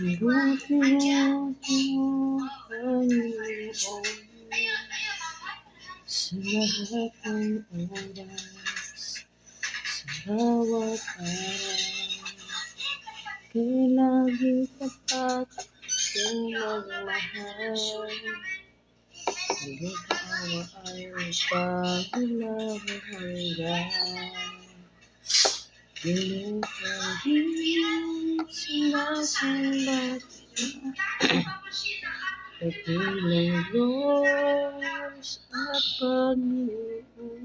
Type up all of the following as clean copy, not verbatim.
Buti mo Panginoon sa lahat ng oras, sa bawat araw. Kay lagi tapat kong magmahal. Hanggang awa ay pagilang hanggang pinupagin sinasambat dakilang Diyos at Panginoon.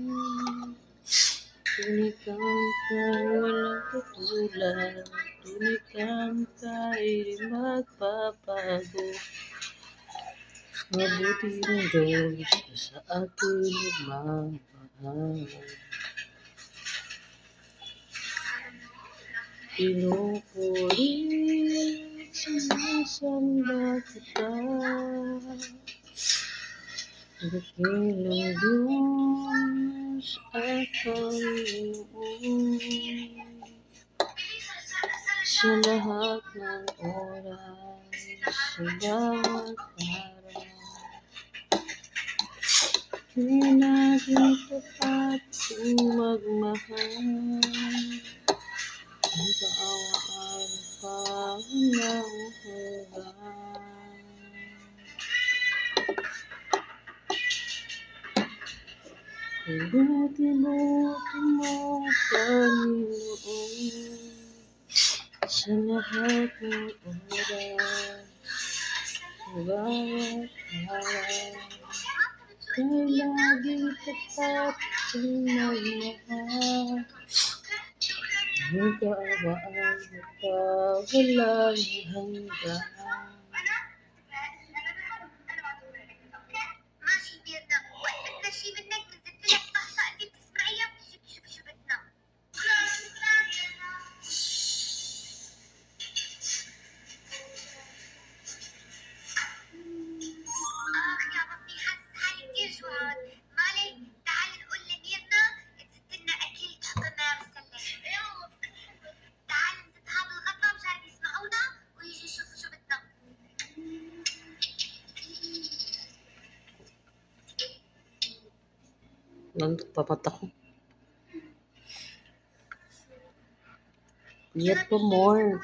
Tunay kang kay walang katulad, tunay kang kay di magpapago. Mabuti ng Diyos na sa akin nagmamahal. Pinupulit sinasamba kita, dakilang Diyos at Panginoon. Sa lahat ng oras, sa bawat araw, pinaging tapat kong magmahal. Ang kaawa ay pagilang hanggan. Buti mo Panginoon sa lahat ng oras, sa bawat araw. Kay laging tapat kong magmahal. Ang kaawa ay walang hanggan. Nantok pa mata ko. Puyat pa more.